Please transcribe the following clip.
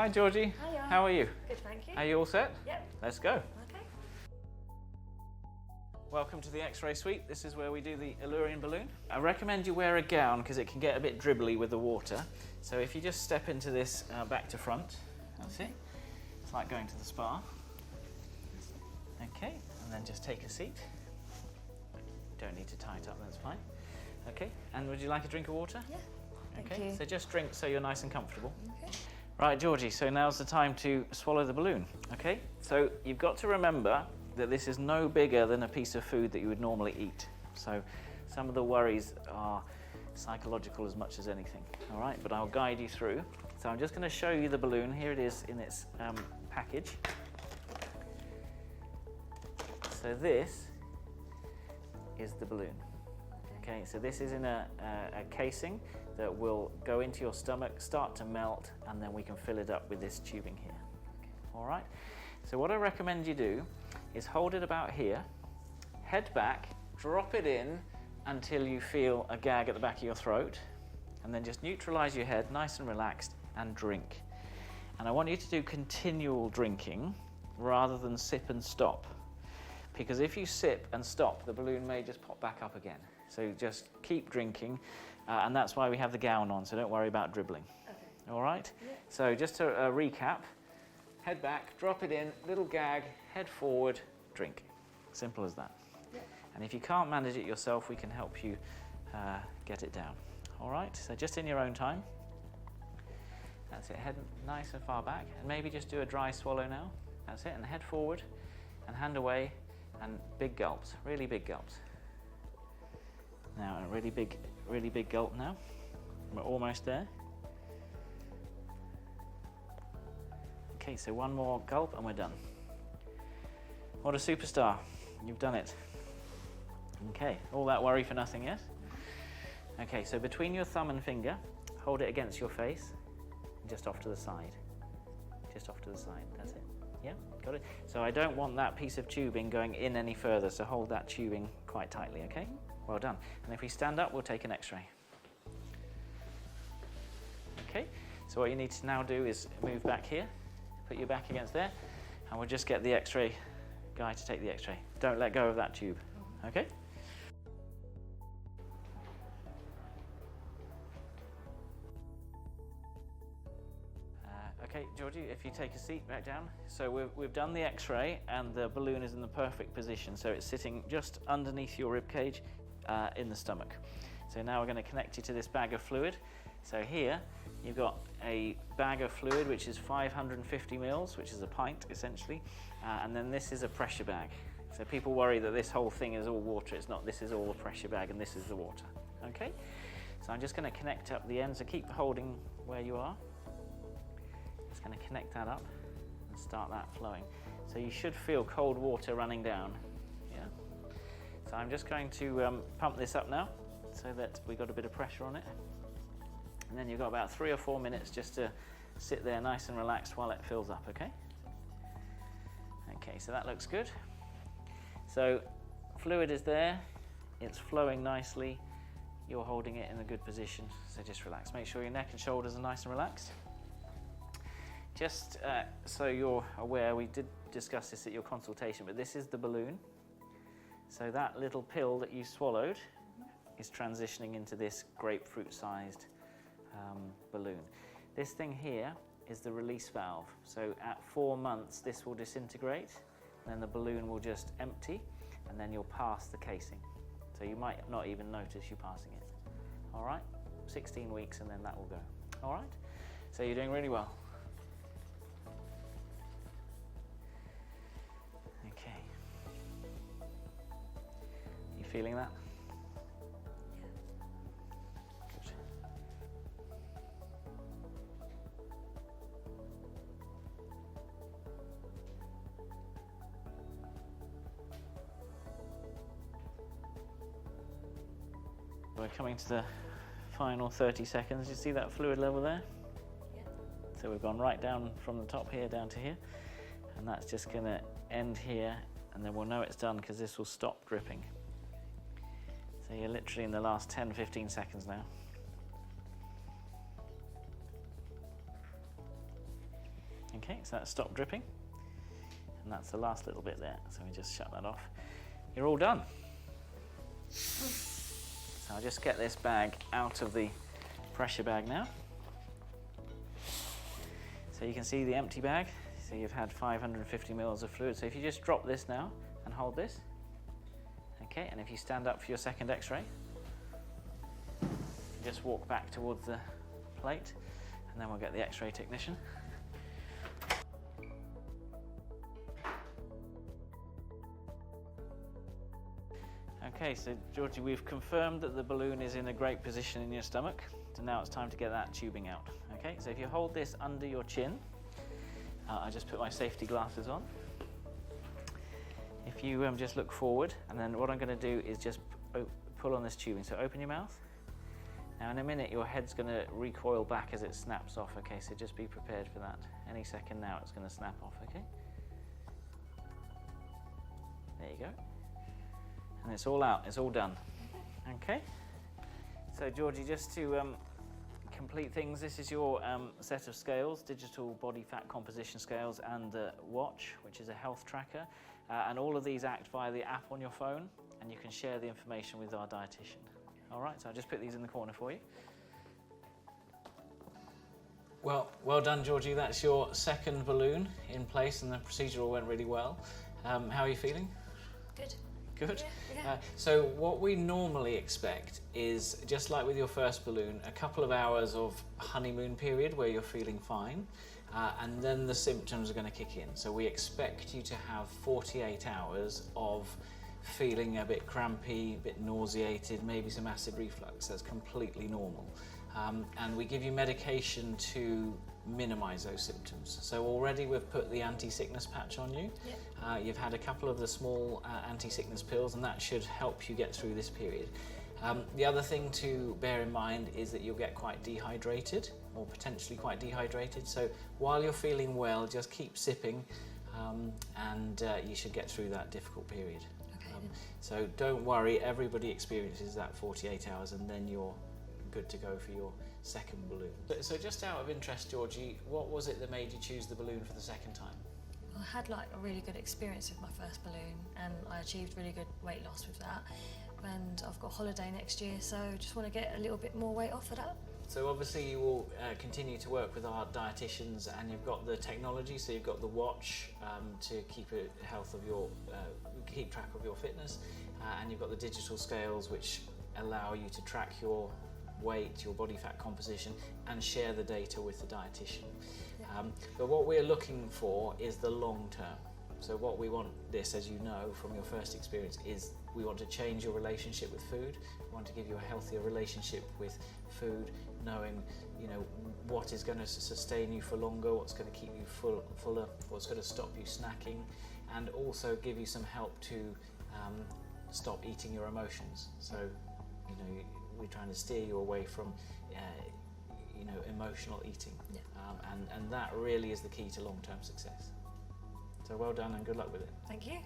Hi Georgie. Hiya. How are you? Good, thank you. Are you all set? Yep. Let's go. Okay. Welcome to the X-ray suite. This is where we do the Allurion balloon. I recommend you wear a gown because it can get a bit dribbly with the water. So if you just step into this back to front, that's it. It's like going to the spa. Okay, and then just take a seat. Don't need to tie it up, that's fine. Okay, and would you like a drink of water? Yeah. Thank Okay, you. so just drink so you're nice and comfortable. Okay. Right, Georgie, so now's the time to swallow the balloon, okay? So you've got to remember that this is no bigger than a piece of food that you would normally eat. So some of the worries are psychological as much as anything, all right? But I'll guide you through. So I'm just going to show you the balloon. Here it is in its package. So this is the balloon. Okay, so this is in a casing that will go into your stomach, start to melt, and then we can fill it up with this tubing here. All right? So what I recommend you do is hold it about here, head back, drop it in until you feel a gag at the back of your throat, and then just neutralize your head, nice and relaxed, and drink. And I want you to do continual drinking rather than sip and stop. Because if you sip and stop, the balloon may just pop back up again. So just keep drinking, and that's why we have the gown on, so don't worry about dribbling. Okay. All right? Yeah. So just to recap, head back, drop it in, little gag, head forward, drink. Simple as that. Yeah. And if you can't manage it yourself, we can help you get it down. All right? So just in your own time. That's it, head nice and far back, and maybe just do a dry swallow now. That's it, and head forward, and hand away, and big gulps, really big gulps. Now, a really big gulp now. We're almost there. Okay, so one more gulp and we're done. What a superstar. You've done it. Okay, all that worry for nothing, yes? Okay, so between your thumb and finger, hold it against your face, and just off to the side. Just off to the side, that's it. Yeah, got it? So I don't want that piece of tubing going in any further, so hold that tubing quite tightly, okay? Well done. And if we stand up, we'll take an X-ray. Okay, so what you need to now do is move back here, put your back against there, and we'll just get the X-ray guy to take the X-ray. Don't let go of that tube, okay? Okay, Georgie, if you take a seat back down. So we've done the X-ray and the balloon is in the perfect position. So it's sitting just underneath your rib cage in the stomach. So now we're going to connect you to this bag of fluid. So here you've got a bag of fluid which is 550 mils, which is a pint essentially. And then this is a pressure bag. So people worry that this whole thing is all water. It's not. This is all the pressure bag and this is the water. Okay? So I'm just going to connect up the ends. So keep holding where you are. Just going to connect that up and start that flowing. So you should feel cold water running down. Yeah. So I'm just going to pump this up now so that we've got a bit of pressure on it. And then you've got about 3 or 4 minutes just to sit there nice and relaxed while it fills up, okay? Okay, so that looks good. So fluid is there, it's flowing nicely, you're holding it in a good position, so just relax. Make sure your neck and shoulders are nice and relaxed. Just so you're aware, we did discuss this at your consultation, but this is the balloon. So that little pill that you swallowed is transitioning into this grapefruit-sized balloon. This thing here is the release valve. So at 4 months, this will disintegrate, and then the balloon will just empty, and then you'll pass the casing. So you might not even notice you passing it. All right? 16 weeks, and then that will go. All right? So you're doing really well. Okay. You feeling that? Good. We're coming to the final 30 seconds. You see that fluid level there? Yeah. So we've gone right down from the top here down to here, and that's just going to end here, and then we'll know it's done because this will stop dripping. So you're literally in the last 10-15 seconds now. so that's stopped dripping. And that's the last little bit there, so we just shut that off. You're all done. So I'll just get this bag out of the pressure bag now. So you can see the empty bag. So you've had 550 mils of fluid. So if you just drop this now and hold this. Okay, and if you stand up for your second x-ray, just walk back towards the plate, and then we'll get the x-ray technician. Okay, so Georgie, we've confirmed that the balloon is in a great position in your stomach. So now it's time to get that tubing out. Okay, so if you hold this under your chin, I just put my safety glasses on. If you just look forward, and then what I'm going to do is just pull on this tubing. So open your mouth. Now in a minute your head's going to recoil back as it snaps off. Okay, so just be prepared for that. Any second now it's going to snap off. Okay. There you go. And it's all out. It's all done. Okay. So Georgie, just to complete things, this is your set of scales, digital body fat composition scales, and the watch, which is a health tracker. And all of these act via the app on your phone, and you can share the information with our dietitian. All right, so I'll just put these in the corner for you. Well done, Georgie. That's your second balloon in place, and the procedure all went really well. How are you feeling? Good. Good? Yeah. So what we normally expect is, just like with your first balloon, a couple of hours of honeymoon period where you're feeling fine, and then the symptoms are going to kick in. So we expect you to have 48 hours of feeling a bit crampy, a bit nauseated, maybe some acid reflux. That's completely normal. And we give you medication to minimize those symptoms. So already we've put the anti-sickness patch on you. Yep. You've had a couple of the small anti-sickness pills, and that should help you get through this period. The other thing to bear in mind is that you'll get quite dehydrated, or potentially quite dehydrated. So while you're feeling well, just keep sipping, and you should get through that difficult period. Okay. So don't worry, everybody experiences that 48 hours, and then you're good to go for your second balloon. So just out of interest, Georgie, what was it that made you choose the balloon for the second time? I had like a really good experience with my first balloon, and I achieved really good weight loss with that. And I've got a holiday next year, so just want to get a little bit more weight off of that. So obviously you will continue to work with our dietitians, and you've got the technology, so you've got the watch to keep keep track of your fitness, and you've got the digital scales which allow you to track your weight, your body fat composition, and share the data with the dietitian. Yeah. But what we're looking for is the long term. So what we want this, as you know from your first experience, is we want to change your relationship with food. We want to give you a healthier relationship with food, knowing what is going to sustain you for longer, what's going to keep you fuller, what's going to stop you snacking, and also give you some help to stop eating your emotions. So we're trying to steer you away from emotional eating. Yeah. And that really is the key to long-term success. So well done and good luck with it. Thank you.